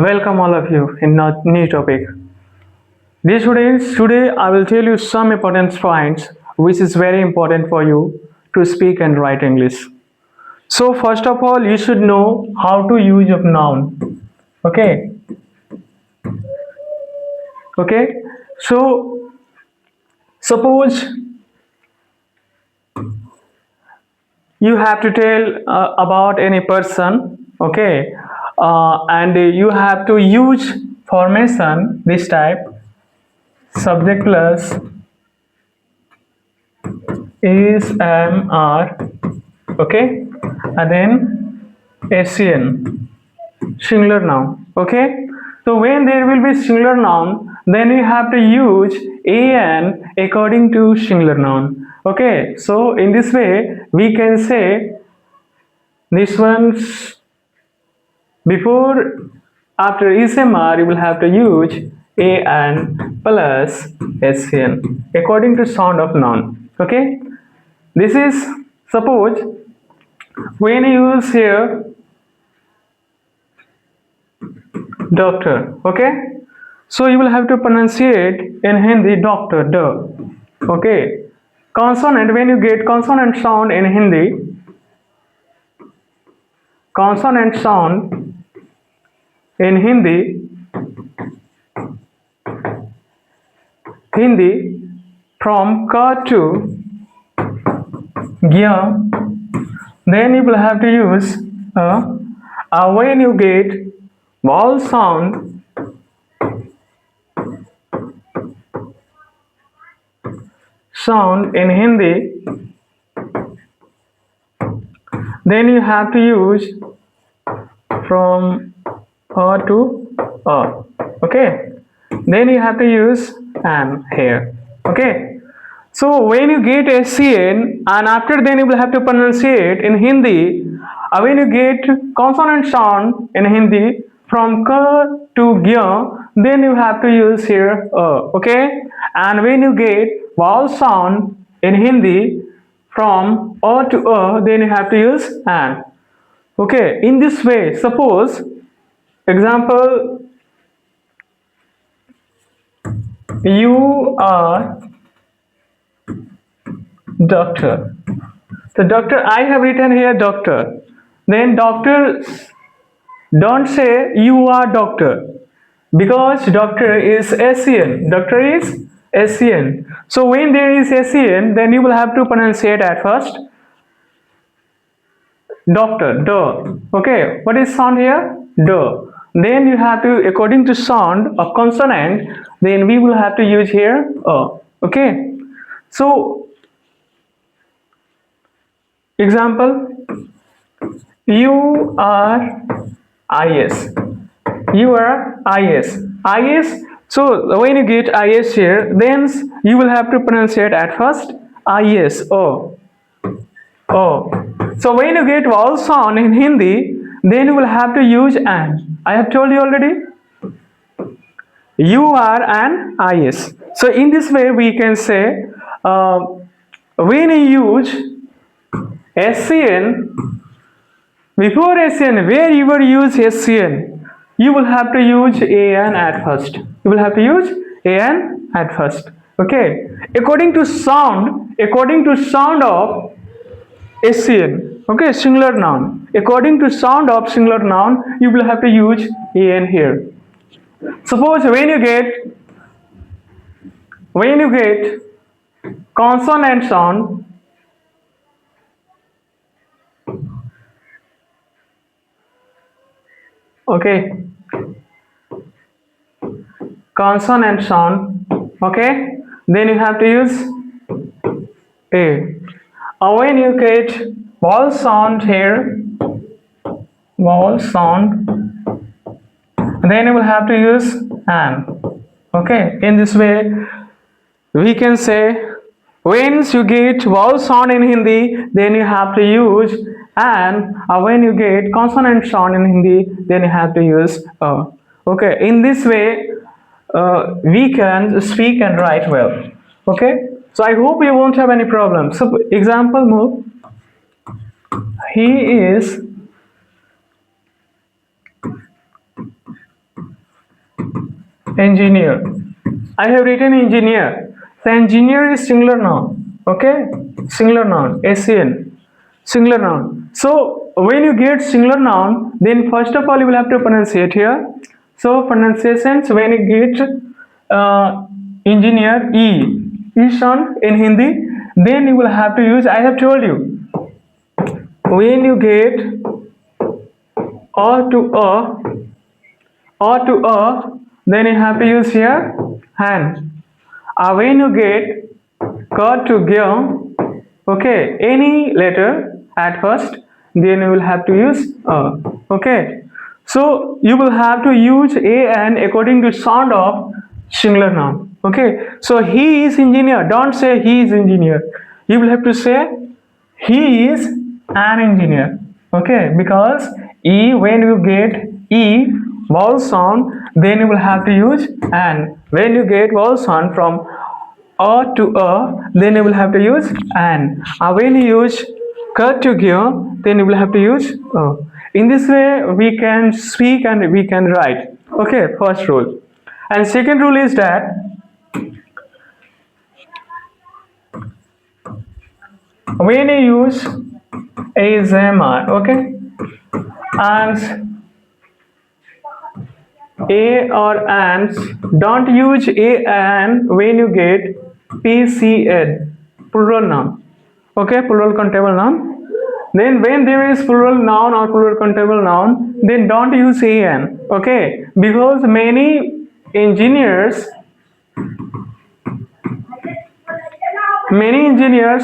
Welcome all of you in a new topic. Dear students, today I will tell you some important points which is very important for you to speak and write English. So first of all, you should know how to use of noun. Okay. Okay. So suppose you have to tell about any person. Okay. And you have to use formation this type subject plus is am are, okay, and then SCN singular noun. Okay, so when there will be singular noun, then we have to use an according to singular noun. Okay, so in this way we can say this one's before after SMR you will have to use an plus SCN according to sound of noun. Okay, this is suppose when you use here doctor. Okay, so you will have to pronunciate in Hindi doctor, da. Okay, consonant, when you get consonant sound in Hindi, consonant sound in Hindi from ka to gya, then you will have to use when you get vowel sound in Hindi, then you have to use from a to a. Okay, then you have to use an here. Okay, so when you get SCN and after then you will have to pronunciate in Hindi, when you get consonant sound in Hindi from ka to gya, then you have to use here okay, and when you get vowel sound in Hindi from a to a, then you have to use an. Okay, in this way, suppose example, you are doctor. So doctor, I have written here doctor. Then doctor, don't say you are doctor, because doctor is SCN. Doctor is SCN. So when there is SCN, then you will have to pronunciate at first doctor, do. Okay, what is sound here? Do. Then you have to, according to sound of consonant, then we will have to use here okay. So example, you are IS. You are IS. IS. So when you get IS here, then you will have to pronunciate at first IS. Oh. So when you get vowel sound in Hindi, then you will have to use an. I have told you already. You are an IS. So in this way we can say when you use SCN, before SCN, where you will use SCN, you will have to use AN at first. You will have to use AN at first. Okay. According to sound of SCN. Okay, singular noun. According to sound of singular noun, you will have to use AN here. Suppose when you get consonant sound, okay, consonant sound, okay, then you have to use A. When you get vowel sound here, vowel sound, then you will have to use an. Okay, in this way we can say when you get vowel sound in Hindi, then you have to use an. When you get consonant sound in Hindi, then you have to use a. Okay, in this way we can speak and write well. Okay, so I hope you won't have any problem. So example move, he is engineer. I have written engineer. So engineer is singular noun. Okay, singular noun. SEN, singular noun. So when you get singular noun, then first of all you will have to pronunciate here. So pronunciations, when you get engineer, E sound in Hindi, then you will have to use. I have told you, when you get or to then you have to use here hand. When you get ka to gya, okay, any letter at first, then you will have to use okay. So you will have to use an according to sound of singular noun. Okay, so he is engineer. Don't say he is engineer. You will have to say he is an engineer. Okay, because when you get vowel sound, then you will have to use an. When you get vowel sound from to then you will have to use an. When you use ka to gya, then you will have to use in this way we can speak and we can write. Okay, first rule. And second rule is that when you use ASMR, okay, and a or ands, don't use a and when you get PCN, plural noun. Okay, plural countable noun. Then when there is plural noun or plural countable noun, then don't use an. Okay, because many engineers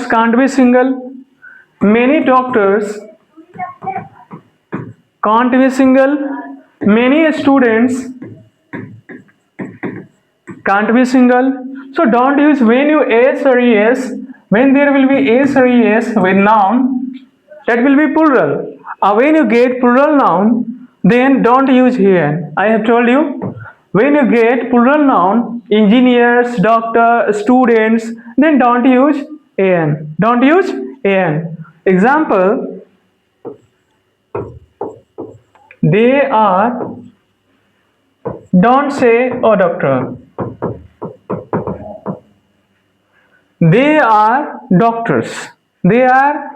can't be single. Many doctors can't be single. Many students can't be single. So don't use when you s or es. When there will be s or es with noun, that will be plural. When you get plural noun, then don't use here. I have told you, when you get plural noun, engineers, doctor, students, then don't use an. Don't use an. Example, they are, don't say oh doctor. They are doctors. They are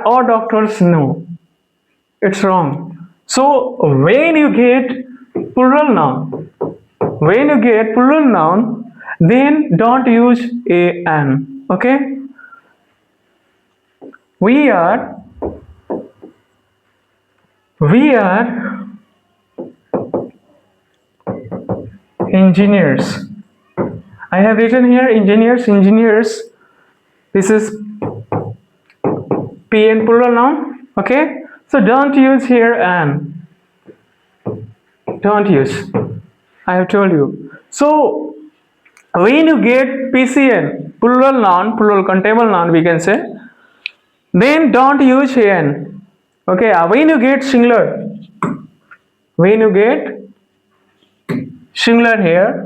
or doctors. No, it's wrong. So when you get plural noun, then don't use an. Okay. We are engineers. I have written here engineers. This is PN plural noun. Okay, so don't use here an. Don't use. I have told you. So when you get PCN, plural noun, plural countable noun, we can say, then don't use an. Okay, when you get singular here,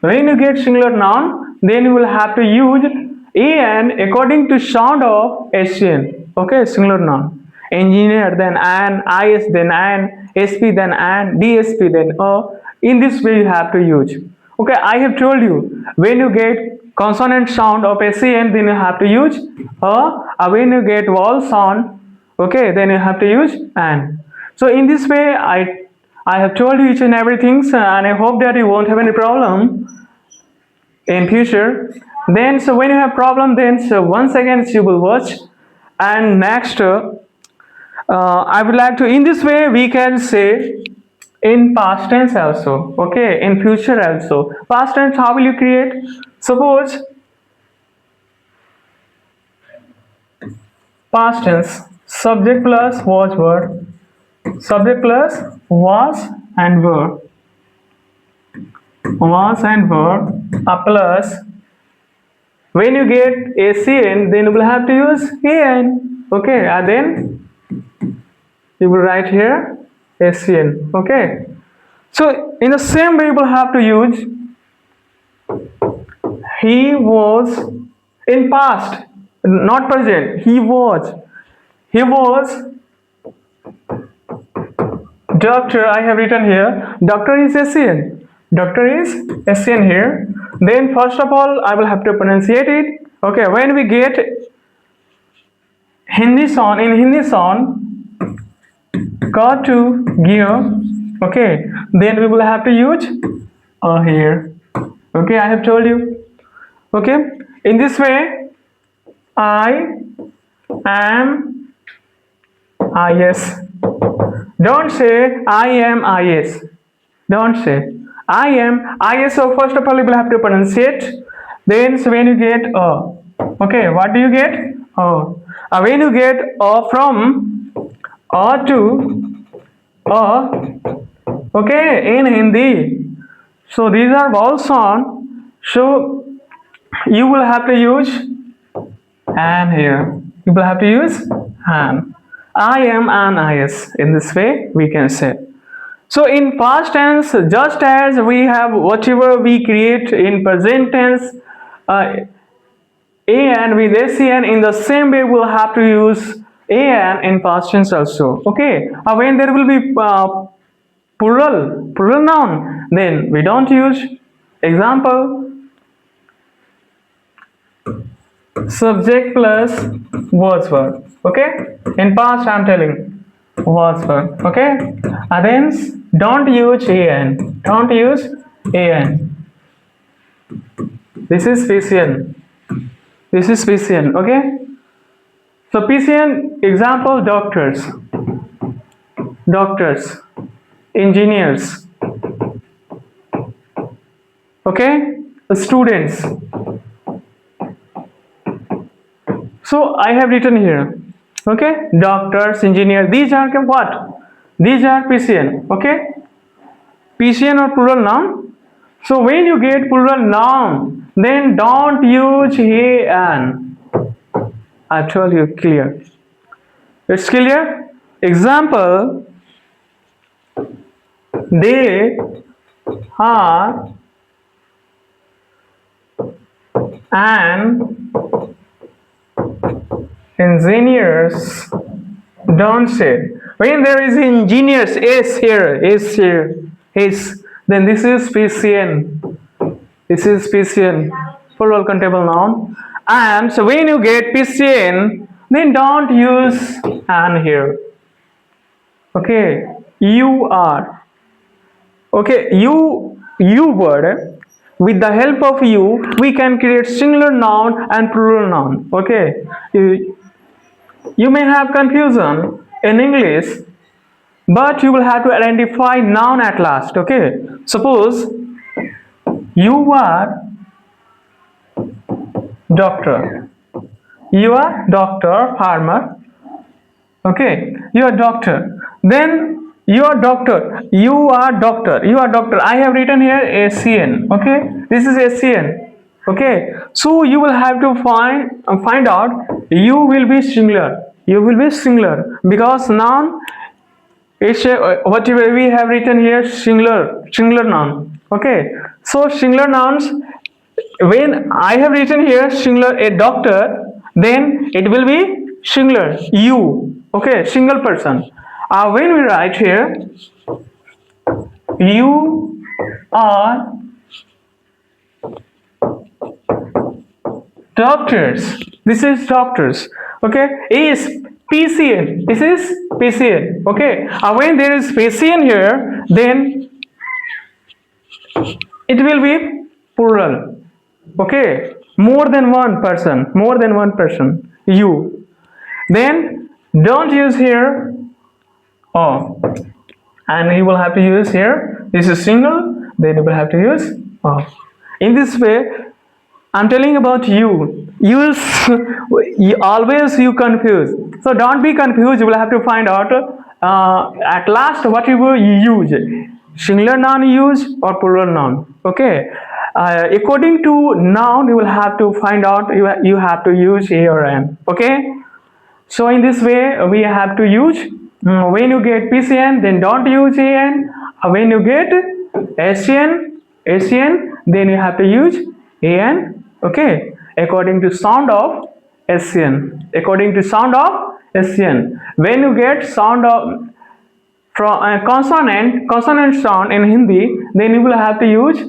when you get singular noun, then you will have to use an according to sound of SCN. Okay, singular noun. Engineer, then an, IS, then an, SP, then an, DSP, then in this way you have to use. Okay, I have told you, when you get consonant sound of SCN, then you have to use when you get vowel sound, okay, then you have to use an. So in this way I have told you each and everything, and I hope that you won't have any problem in future. Then so when you have problem, then so once again you will watch. And next I would like to, in this way we can say in past tense also, okay, in future also. Past tense, how will you create? Suppose past tense, subject plus was verb, subject plus was and verb, plus when you get ACN, then you will have to use AN. Okay, and then you will write here SCN. Okay, so in the same way you will have to use he was in past, not present. He was doctor, I have written here, doctor is SCN. Doctor is SCN here. Then first of all, I will have to pronunciate it. Okay, when we get Hindi sound, in Hindi sound, ka to gear, okay, then we will have to use here. Okay, I have told you. Okay, in this way, I am IS. Don't say I am IS. Don't say I am IS. So first of all, you will have to pronunciate. Then so when you get okay, what do you get? When you get from to okay, in Hindi. So these are vowel sound. So you will have to use and here. You will have to use and. I am an IS. In this way, we can say. So in past tense, just as we have whatever we create in present tense, an with ACN, in the same way we'll have to use an in past tense also. Okay. When there will be plural noun, then we don't use. Example, subject plus was verb. Okay, in past I'm telling was verb. Okay, then don't use an. Don't use an. This is PCN. This is PCN. Okay, so PCN example: doctors, engineers. Okay, students. So I have written here, okay, doctors, engineer. These are what? These are PCN, okay, PCN or plural noun. So when you get plural noun, then don't use he and. I told you clear. It's clear. Example: they are an engineers. Don't say when there is engineers is here, then this is PCN. This is PCN, plural countable noun. And so when you get PCN, then don't use an here. Okay, you are. Okay, you word. With the help of you, we can create singular noun and plural noun. Okay, you may have confusion in English, but you will have to identify noun at last. Okay, suppose you are doctor. You are doctor, farmer. Okay, you are doctor. Then you are doctor. You are doctor. You are doctor. I have written here ACN. Okay, this is ACN. Okay, so you will have to find out. You will be singular. You will be singular because noun is whatever we have written here singular noun. Okay, so singular nouns. When I have written here singular a doctor, then it will be singular you. Okay, single person. When we write here you are doctors. This is doctors. Okay, is PCN. This is PCN. Okay, when there is PCN here, then it will be plural. Okay, more than one person. You. Then don't use here and you will have to use here. This is single. Then you will have to use in this way. I'm telling about you. You always you confuse. So don't be confused. You will have to find out at last what you will use. Singular noun use or plural noun. Okay. According to noun, you will have to find out. You have to use a or an. Okay. So in this way, we have to use. When you get PCN, then don't use an. When you get ACN, then you have to use an. Okay, according to sound of SCN. When you get sound of from consonant sound in Hindi, then you will have to use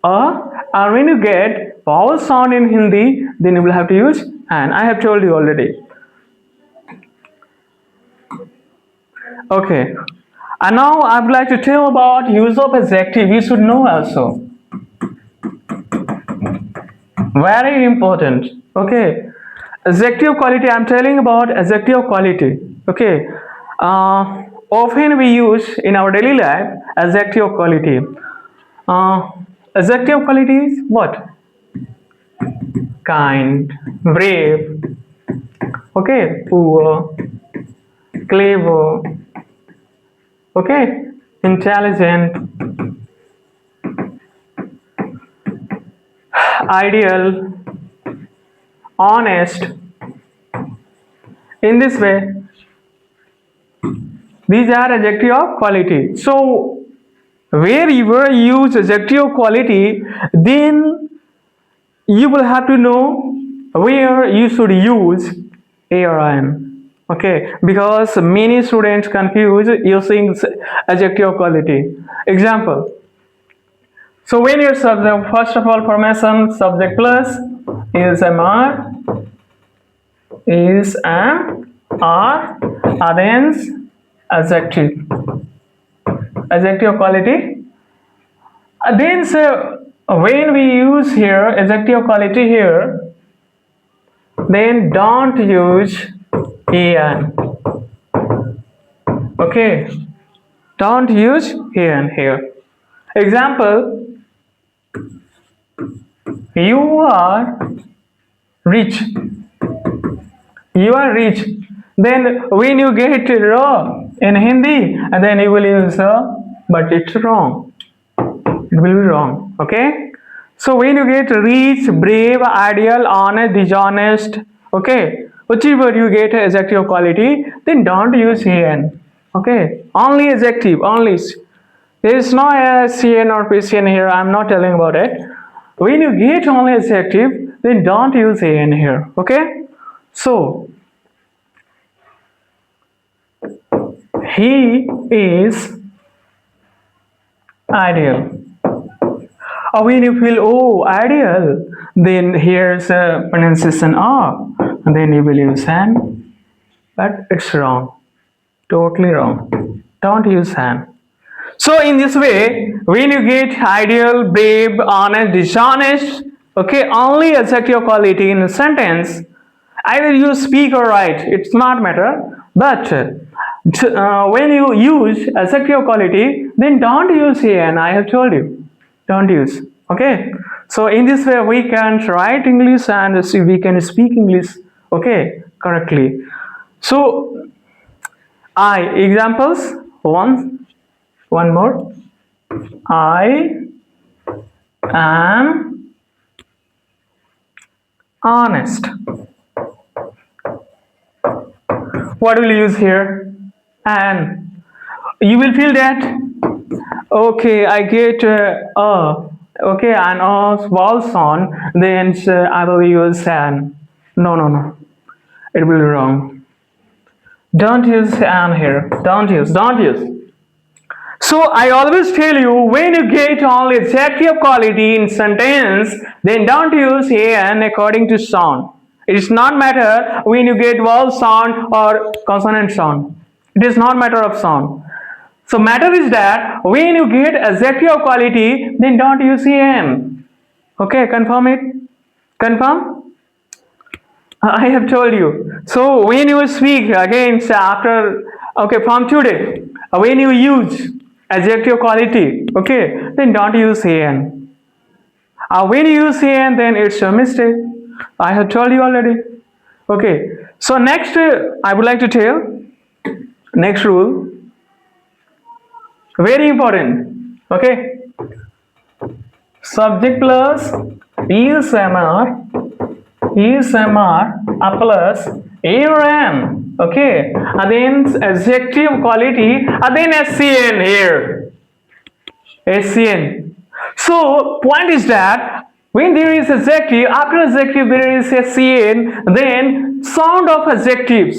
a. Or when you get vowel sound in Hindi, then you will have to use an. I have told you already. Okay. And now I would like to tell about use of adjective. You should know also. Very important. Okay. Adjective quality. I'm telling about adjective quality. Okay. Often we use in our daily life adjective quality. Uh, Adjective quality is what? Kind, brave, okay, poor, clever, okay, intelligent, ideal, honest. In this way, these are adjective of quality. So, where you will use adjective quality, then you will have to know where you should use a or an. Okay, because many students confuse using adjective quality. Example. So when your subject, first of all, formation subject plus is mr, is am, are, then adjective. Adjective quality. Then when we use here adjective quality here, then don't use an. Okay, don't use an here. Example, you are rich. You are rich. Then when you get raw in Hindi, and then you will use but it's wrong. It will be wrong. Okay. So when you get rich, brave, ideal, honest, dishonest, okay, whichever you get adjective quality, then don't use an. Okay. Only adjective. Only. There is no cn or pcn here. I'm not telling about it. When you get only adjective, then don't use an here. Okay. So he is ideal. Or when you feel ideal, then here's a pronunciation of, and then you will use an, but it's wrong, totally wrong. Don't use an. So in this way, when you get ideal, brave, honest, dishonest, okay, only adjective quality in a sentence, either you speak or write, it's not matter. But when you use adjective quality, then don't use an. I have told you, don't use. Okay. So in this way, we can write English and we can speak English. Okay, correctly. So examples. One more. I am honest. What will you use here? And you will feel that, okay, I get okay, and vowel sound, then I will use an. No. It will be wrong. Don't use an here. Don't use. So I always tell you, when you get only adjective quality in sentence, then don't use an according to sound. It does not matter when you get vowel sound or consonant sound. It is not matter of sound. So matter is that when you get adjective quality, then don't use an. Okay, confirm it. Confirm. I have told you. So when you speak again after, okay, from today, when you use adjective quality, okay, then don't use an. When you use an, then it's a mistake. I have told you already. Okay. So next, I would like to tell next rule. Very important. Okay. Subject plus is plus an. Okay. And then adjective quality. And then scn here. Scn. So point is that when there is adjective, after adjective there is scn, then sound of adjective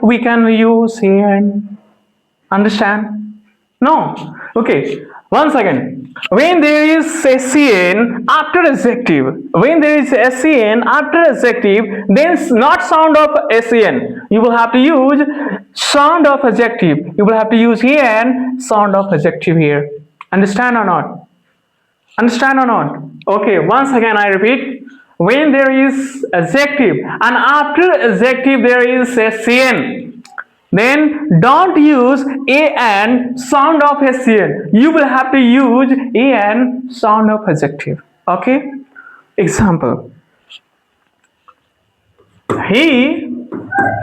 we can use an. Understand? No. Okay. Once again. When there is SCN after adjective, when there is SCN after adjective, then not sound of SCN. You will have to use sound of adjective. You will have to use EN sound of adjective here. Understand or not? Understand or not? Okay, once again I repeat. When there is adjective and after adjective there is SCN, then don't use an sound of SCN. You will have to use an sound of adjective. Okay? Example. He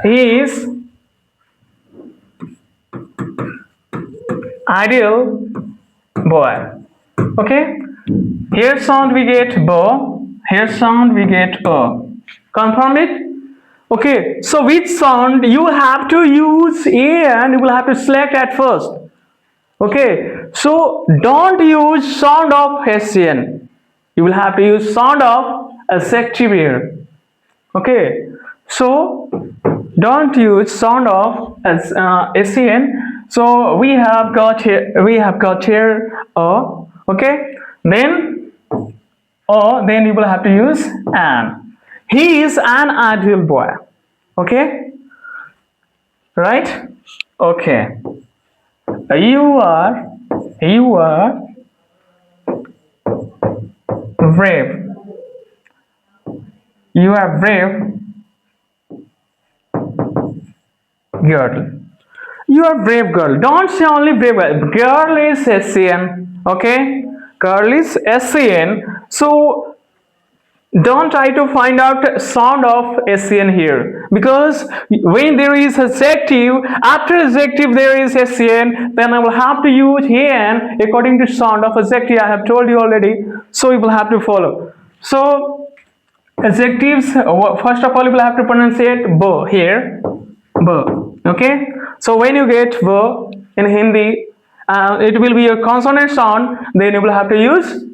is ideal boy. Okay? Here sound we get bo, here sound we get a. Confirm it? Okay, so which sound you have to use and you will have to select at first. Okay, so don't use sound of SCN. You will have to use sound of adjective here. Okay, so don't use sound of SCN. So we have got here okay, then then you will have to use an. He is an ideal boy. Okay, right? Okay, you are brave. You are brave girl. You are brave girl. Don't say only brave girl. Girl is SCN. Okay, girl is SCN. So don't try to find out sound of SCN here, because when there is adjective, after adjective there is SCN, then I will have to use an according to sound of adjective. I have told you already, so you will have to follow. So adjectives, first of all you will have to pronunciate bo here, bo. Okay, so when you get bo in Hindi, it will be a consonant sound, then you will have to use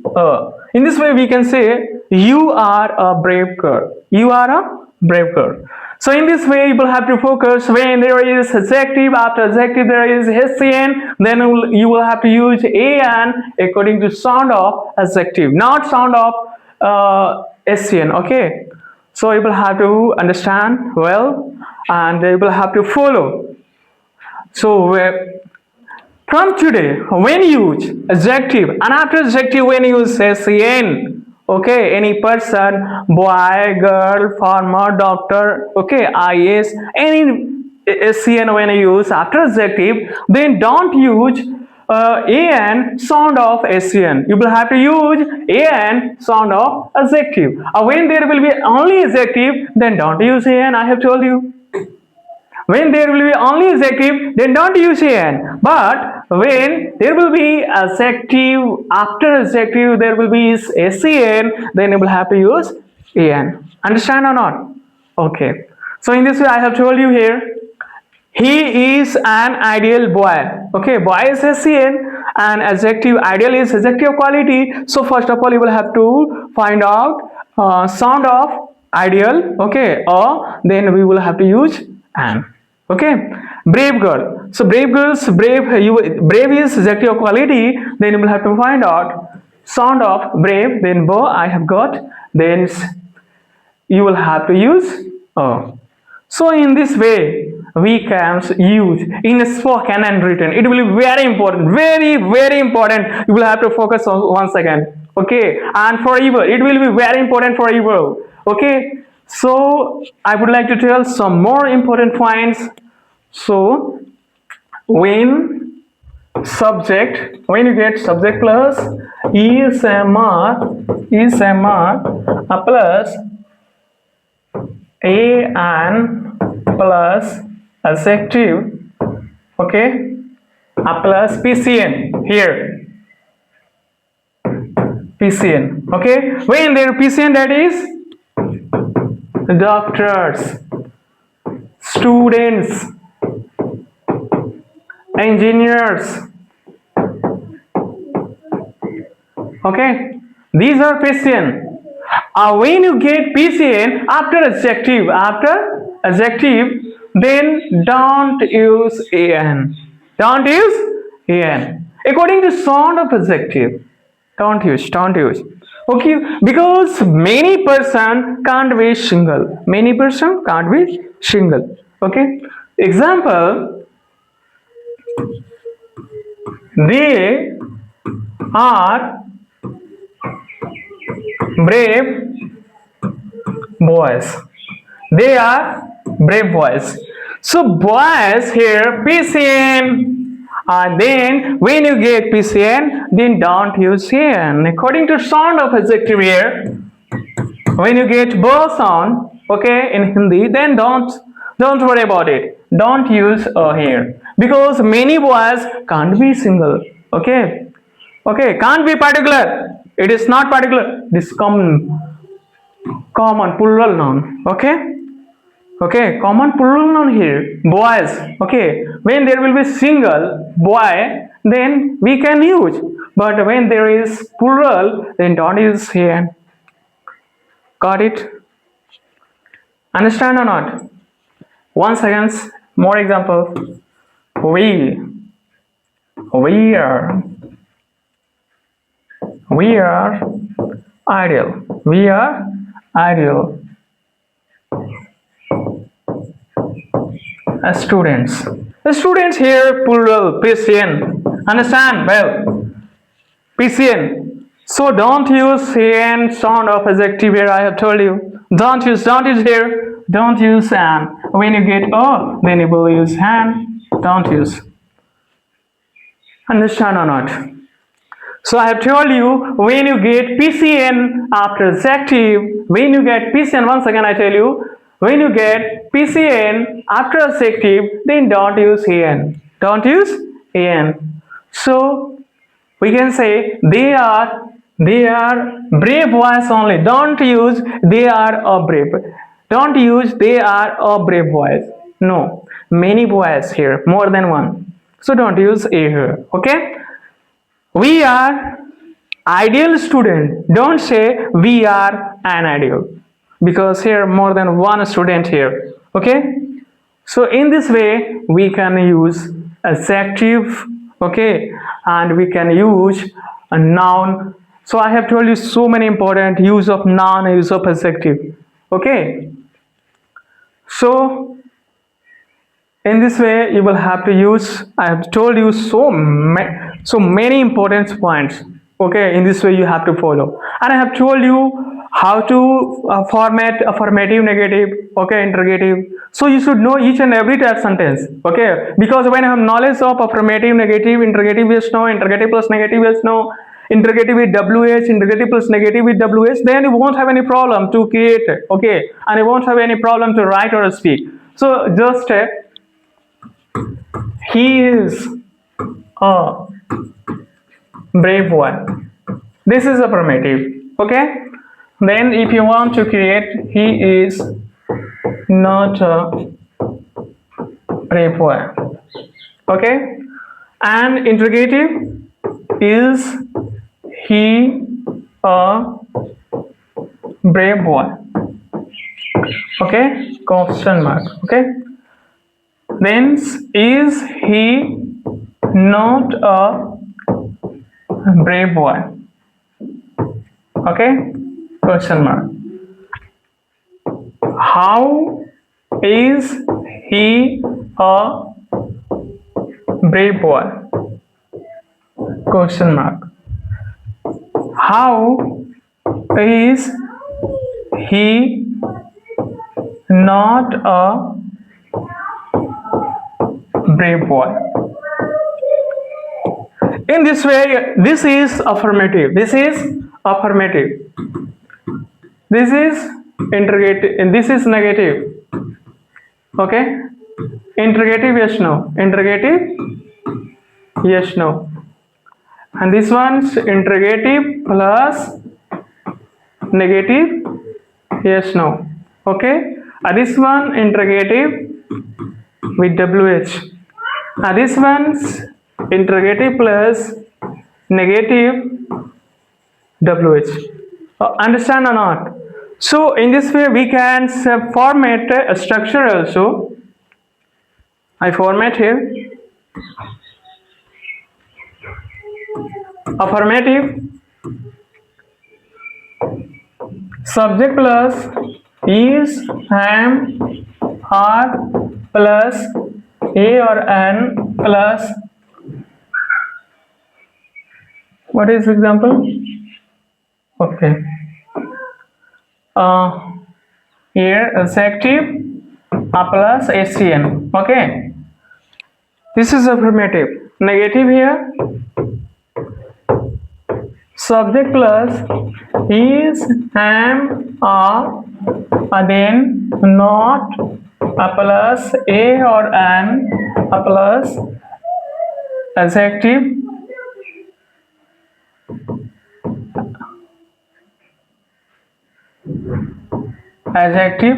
in this way we can say you are a brave girl. You are a brave girl. So in this way you will have to focus when there is adjective, after adjective there is SCN, then you will have to use an according to sound of adjective, not sound of SCN. Okay, so you will have to understand well and you will have to follow. So from today, when you use adjective and after adjective when you use SCN, okay, any person, boy, girl, farmer, doctor, okay, IS, any SCN when you use after adjective, then don't use an sound of SCN. You will have to use an sound of adjective. When there will be only adjective, then don't use an. I have told you. When there will be only adjective, then don't use an. But when there will be adjective, after adjective there will be SCN, then you will have to use an. Understand or not? Okay. So in this way I have told you here, he is an ideal boy. Okay, boy is SCN and adjective, ideal is adjective quality. So first of all you will have to find out sound of ideal, okay, or then we will have to use an. Okay, brave girl. So brave girls, brave is adjective quality. Then you will have to find out sound of brave. Then bo I have got. Then you will have to use So in this way we can use in spoken and written. It will be very important, very important. You will have to focus on once again. Okay, and forever it will be very important forever. Okay. So I would like to tell some more important points. So when you get subject plus ESMR plus an plus adjective, okay, plus PCN here, PCN, okay, when there PCN, that is doctors, students, engineers, okay, these are PCN. When you get PCN after adjective, then don't use an. Don't use en. According to sound of adjective, don't use. Okay, because many person can't be single. Many person can't be single. Okay. Example, they are brave boys. They are brave boys. So boys here PCN. Then when you get PCN, then don't use n. According to sound of adjective here, when you get both sound, okay, in Hindi, then don't worry about it. Don't use here because many boys can't be single. Okay, can't be particular. It is not particular. This common plural noun. Okay, common plural noun here. Boys. Okay, when there will be single boy, then we can use. But when there is plural, then don't use here. Got it? Understand or not? Once again, more example. We are ideal. We are ideal as students. The students here plural PCN. Understand? Well, PCN. So don't use an sound of adjective here. I have told you. Don't use here. Don't use an. When you get o, then you will use an. Don't use. Understand or not? So I have told you, when you get PCN after adjective, when you get PCN, once again I tell you, when you get PCN after adjective, then don't use an. Don't use an. So we can say they are brave boys only. Don't use they are a brave. Don't use they are a brave boys. No, many boys here, more than one. So don't use a here. Okay. We are ideal student. Don't say we are an ideal, because here more than one student here. Okay. So in this way we can use adjective, okay, and we can use a noun. So I have told you so many important use of noun, use of adjective. Okay. So in this way you will have to use, I have told you so many important points. Okay, in this way you have to follow, and I have told you how to format affirmative, negative, okay, interrogative. So you should know each and every type sentence. Okay, because when you have knowledge of affirmative, negative, interrogative yes no, interrogative plus negative yes no, interrogative with WH, interrogative plus negative with WH, then you won't have any problem to create. Okay, and you won't have any problem to write or speak. So just he is a brave boy. This is affirmative. Okay. Then if you want to create he is not a brave boy. Okay. And interrogative, is he a brave boy? Okay. Question mark. Okay. Then is he not a brave boy? Okay, question mark. How is he a brave boy? Question mark. How is he not a brave boy? In this way, this is affirmative. This is affirmative. This is interrogative, and this is negative. Okay. Interrogative yes no. Interrogative yes no. And this one's interrogative plus negative yes no. Okay. This one interrogative with WH. This one's interrogative plus negative WH. Understand or not? So in this way we can format a structure also. I format here. Affirmative. Subject plus is, am, are plus a or an plus. What is example? Okay. Here adjective plus scn. Okay. This is affirmative. Negative here. Subject plus is, am, are, then not, a plus a or an, a plus adjective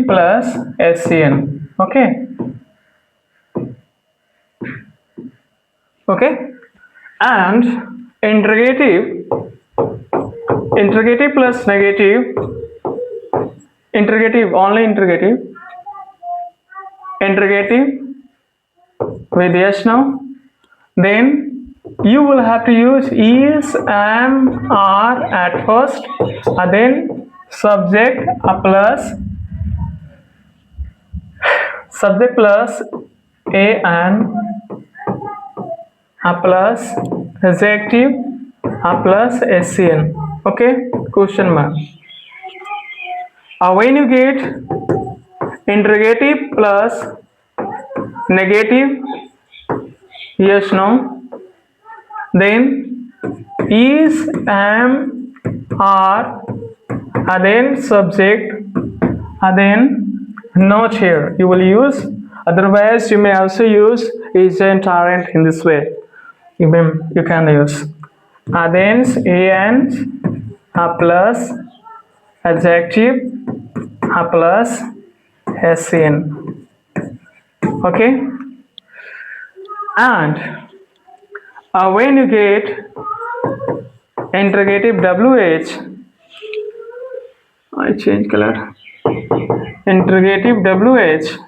plus scn. Okay. Okay. And interrogative plus negative, only interrogative with yes, no, then you will have to use is, am, are at first, and then subject plus a and a plus adjective a plus scn. Okay, question mark. When you get interrogative plus negative yes, no, then is, am, are, and then subject, and then not here you will use. Otherwise you may also use is and aren't. In this way you can use then and a plus adjective a plus scn. Okay. And when you get interrogative wh, I change color, interrogative wh,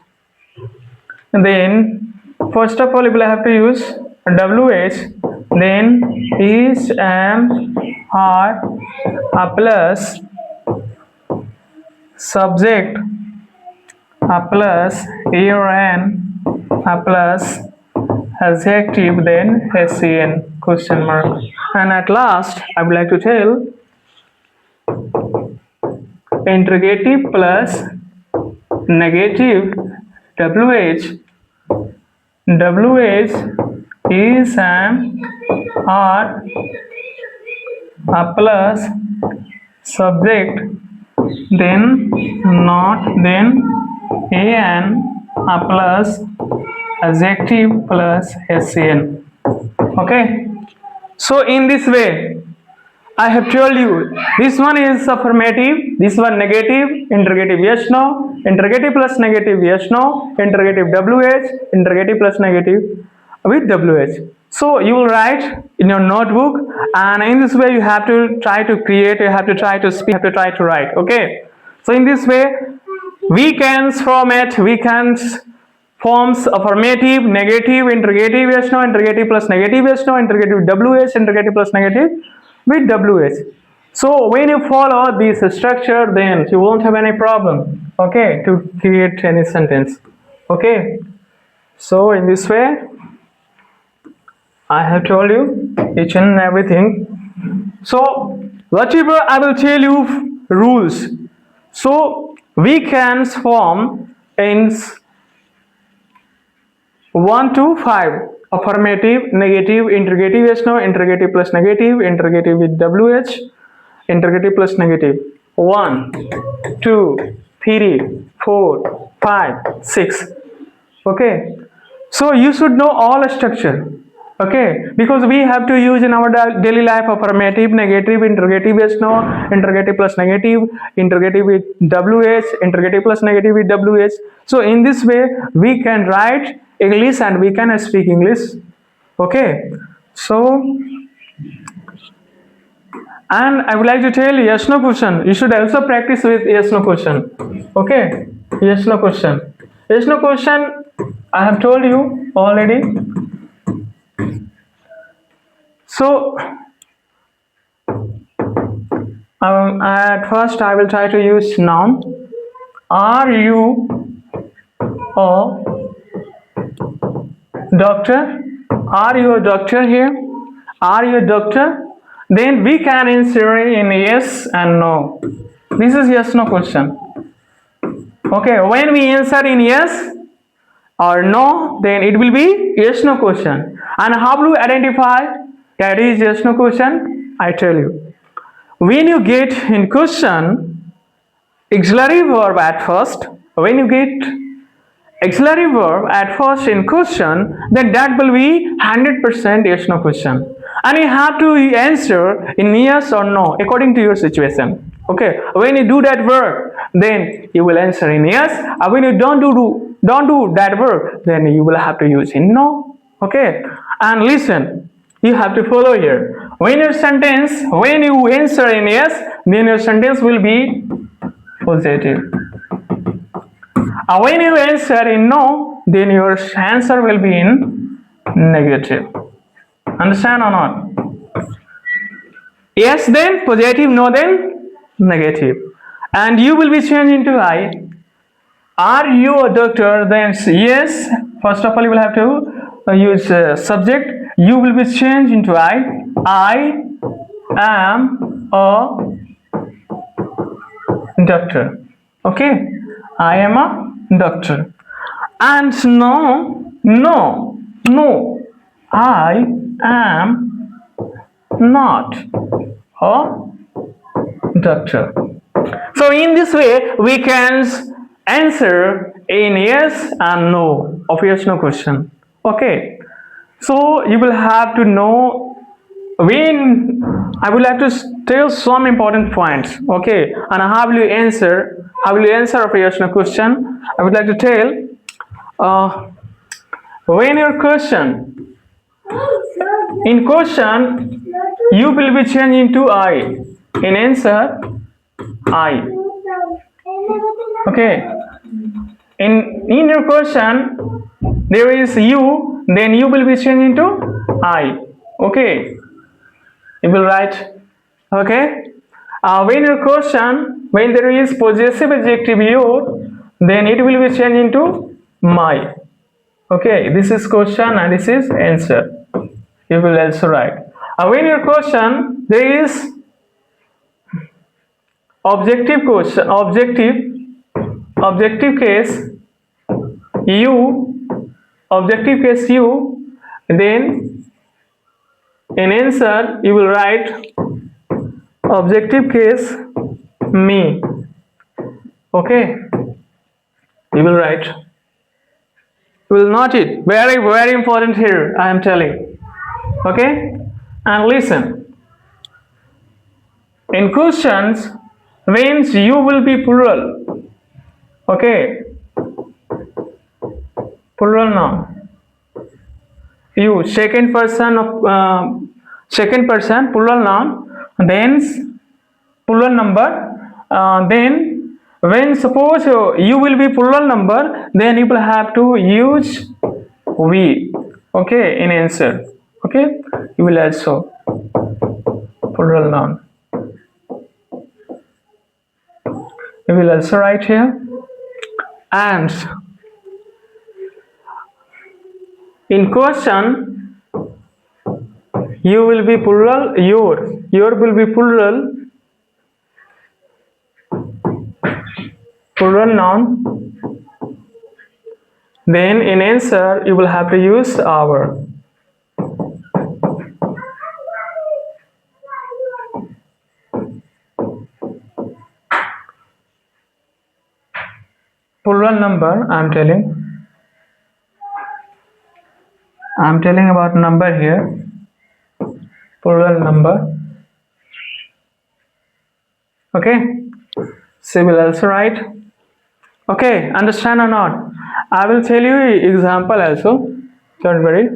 then first of all you will have to use wh, then is, am, are, a plus subject a plus a or an, a plus adjective, then scn, question mark. And at last I would like to tell interrogative plus negative wh is, am, are, a plus subject, then not, then an, a plus adjective plus scn. Okay. So in this way I have told you this one is affirmative, this one negative, interrogative yes, no, interrogative plus negative yes, no, interrogative wh, interrogative plus negative with wh. So you will write in your notebook, and in this way you have to try to create, you have to try to speak, you have to try to write. Okay. So in this way we can forms affirmative, negative, interrogative yes, no, interrogative plus negative yes, no, interrogative wh, interrogative plus negative with wh. So when you follow this structure, then you won't have any problem, okay, to create any sentence. Okay. So in this way I have told you each and everything. So whatever I will tell you rules, so we can form in 1 to 5 affirmative, negative, interrogative yes, no, interrogative plus negative, interrogative with wh, interrogative plus negative. 1, 2, 3, 4, 5, 6. Okay. So you should know all structure. Okay, because we have to use in our daily life affirmative, negative, interrogative yes, no, interrogative plus negative, interrogative with wh, interrogative plus negative with wh. So in this way we can write English and we can speak English. Okay. So and I would like to tell yes, no question. You should also practice with yes, no question. Okay. Yes, no question. Yes, no question I have told you already. So at first I will try to use noun. Are you a doctor? Are you a doctor here? Are you a doctor? Then we can answer in yes and no. This is yes no question. Okay, when we answer in yes or no, then it will be yes no question. And how do you identify that is yes no question? I tell you. When you get in question auxiliary verb at first, when you get auxiliary verb at first in question, then that will be 100% yes no question. And you have to answer in yes or no according to your situation. Okay, when you do that work, then you will answer in yes. And when you don't do that work, then you will have to use in no. Okay, and listen, you have to follow here. When you answer in yes, then your sentence will be positive. When you answer in no, then your answer will be in negative. Understand or not? Yes then positive, no then negative. And you will be changed into I. Are you a doctor? Then yes. First of all, you will have to use subject. You will be changed into I. I am a doctor. Okay, I am a doctor. And no, I am not a doctor. So in this way, we can answer in yes and no of yes no question. Okay, so you will have to know. When I would like to tell some important points, okay, and how will you answer of yes no question. I would like to tell when your question in question you will be changed into I. In answer I. Okay, in your question there is you, then you will be changed into I. Okay, you will write. Okay, when your question, when there is possessive adjective your, then it will be changed into my. Okay, this is question and this is answer. You will also write. When your question there is objective question, objective case you, then in answer you will write objective case me. Okay, you will write. You will note it. Very important here, I am telling. Okay, and listen. In questions, means you will be plural. Okay, plural noun. You second person plural noun, then plural number. Then when suppose you will be plural number, then you will have to use we. Okay, in answer. Okay, you will also plural noun. You will also write here. And in question you will be plural your will be plural noun. Then in answer you will have to use our. Plural number, I'm telling about number here. Plural number. Okay, so we'll also write. Okay, understand or not? I will tell you example also, don't worry.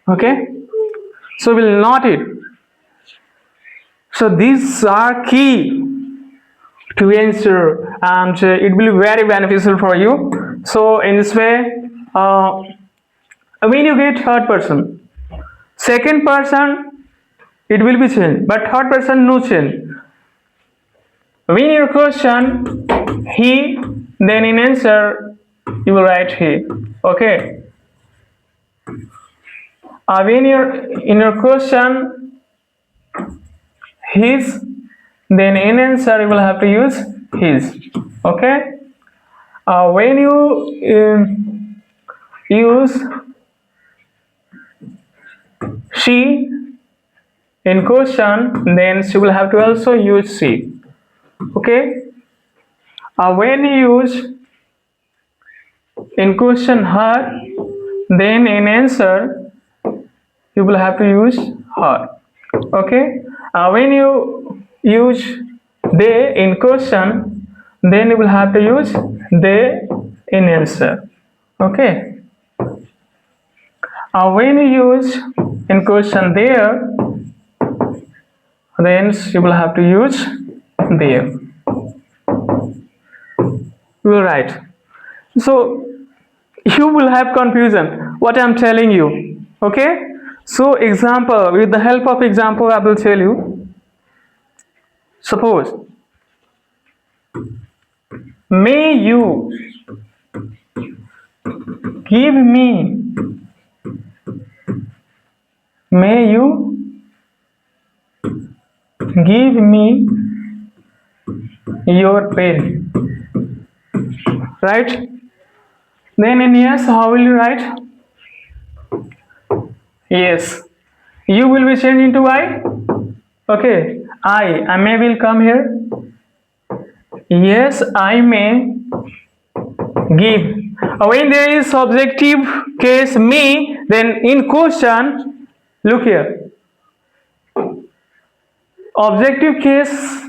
Okay, so we'll note it. So these are key to answer, and it will be very beneficial for you. So in this way, when you get third person, second person it will be changed, but third person no change. When your question he, then in answer you will write he. Okay. When in your question his, then in answer you will have to use his. Okay. When you use she in question, then she will have to also use she. Okay. When you use in question her, then in answer you will have to use her. Okay. When you use they in question, then you will have to use they in answer. Okay. When you use in question there, then you will have to use there. You will write. So you will have confusion what I am telling you. Okay. So example, with the help of example I will tell you. Suppose, may you give me, may you give me your pen, right? Then in yes, how will you write? Yes, you will be changed into I. Okay, I may will come here. Yes, I may give. When there is subjective case me, then in question, look here. Objective case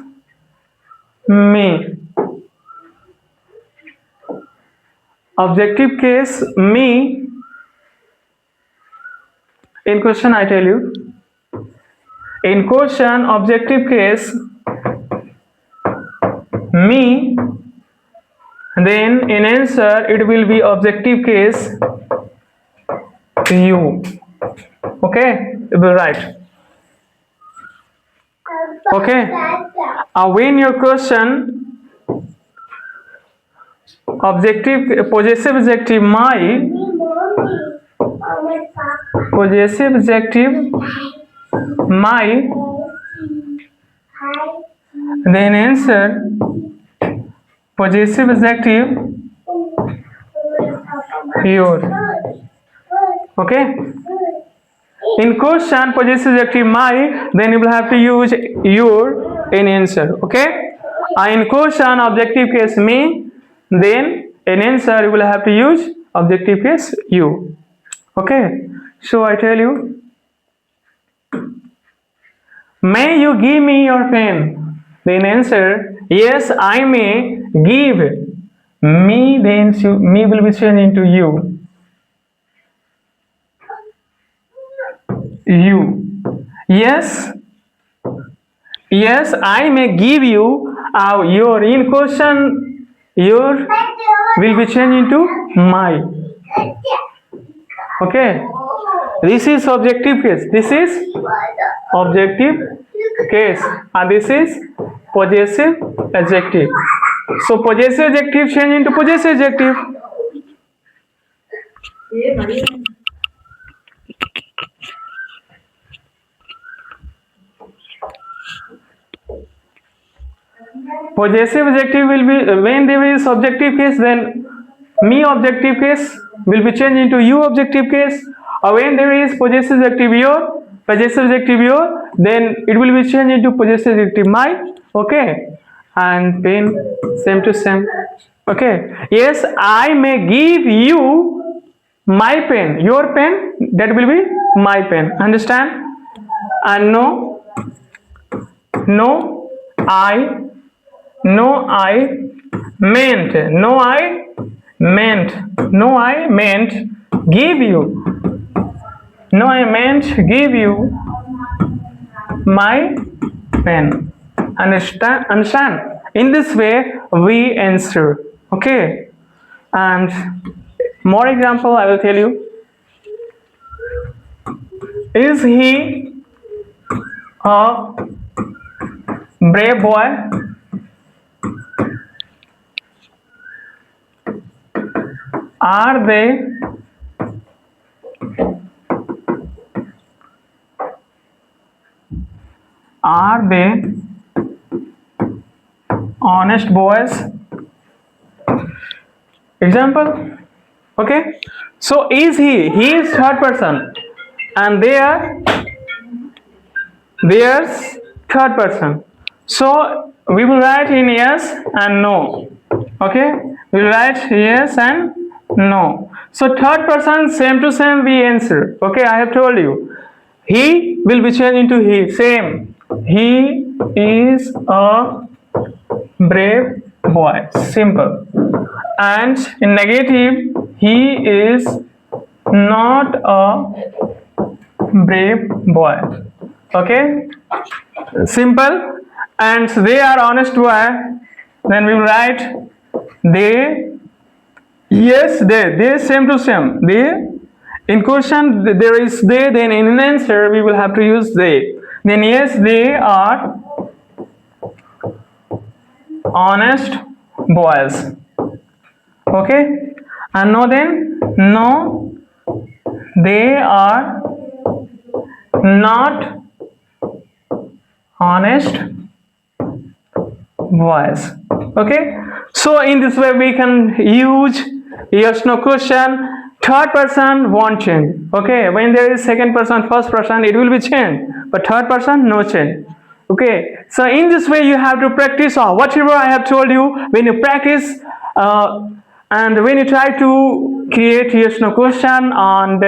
me. Objective case me. In question, I tell you. In question, objective case me. Then in answer, it will be objective case you. Okay, you will write. Okay. When your question objective possessive adjective my, possessive adjective my, then answer possessive adjective your. Okay. In question possessive adjective my, then you will have to use your in answer. Okay. In question objective case me, then in answer you will have to use objective case you. Okay. So I tell you, may you give me your pen? Then answer, yes, I may give me. Then me will be changed into you. You. Yes, yes, I may give you. Your in question, your will be changed into my. Okay. This is objective case. This is objective case, and this is possessive adjective. So possessive adjective change into possessive adjective. Possessive adjective will be when there is subjective case, then me objective case will be changed into you objective case. Or when there is possessive adjective your, then it will be changed into possessive adjective my. Okay, and pen same to same. Okay. Yes, I may give you my pen. Your pen, that will be my pen. Understand? And no, I meant, give you. No, I meant give you my pen. Understand? In this way, we answer. Okay. And more example, I will tell you. Is he a brave boy are they honest boys? Example. Okay, so he is third person, and there's third person. So we will write in yes and no. Okay, we will write yes and no. So third person, same to same we answer. Okay, I have told you he will be changed into he. Same, he is a brave boy. Simple. And in negative, he is not a brave boy. Okay, simple. And they are honest boy, then we will write they. Yes, they same to same. They, in question there is they, then in an answer we will have to use they. Then yes, they are honest boys. Okay, and no, then no, they are not honest boys. Okay, so in this way we can use yes no question. Third person won't change. Okay, when there is second person, first person, it will be changed, but third person no change. Okay, so in this way you have to practice whatever I have told you. When you practice and when you try to create yes no question, and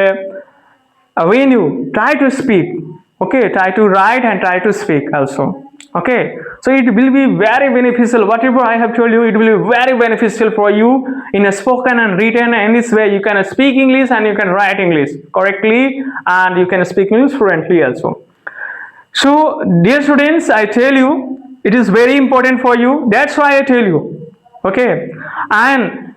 when you try to speak, okay, try to write and try to speak also. Okay, so it will be very beneficial. Whatever I have told you, it will be very beneficial for you in a spoken and written. In this way you can speak English and you can write English correctly, and you can speak English fluently also. So dear students, I tell you, it is very important for you. That's why I tell you. Okay, and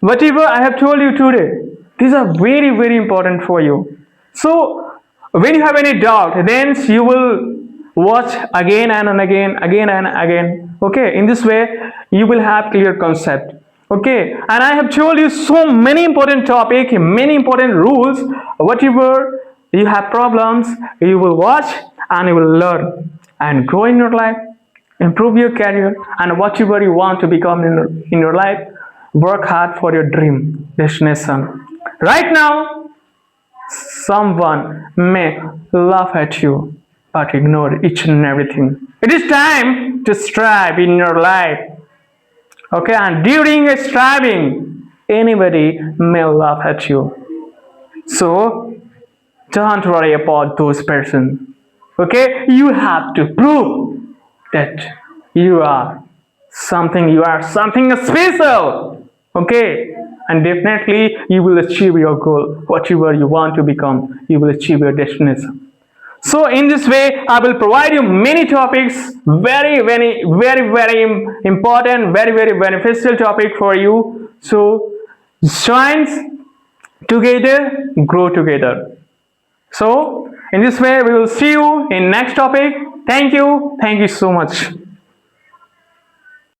whatever I have told you today, these are very important for you. So when you have any doubt, then you will watch again and again. Okay, in this way you will have clear concept. Okay, and I have told you so many important topic, many important rules. Whatever you have problems, you will watch and you will learn and grow in your life, improve your career, and whatever you want to become in your life, work hard for your dream destination. Right now someone may laugh at you, but ignore each and everything. It is time to strive in your life. Okay, and during a striving, anybody may laugh at you. So don't worry about those persons. Okay, you have to prove that you are something special. Okay, and definitely you will achieve your goal. Whatever you want to become, you will achieve your destination. So in this way I will provide you many topics, very important, very beneficial topic for you. So join together, grow together. So in this way we will see you in next topic. Thank you so much.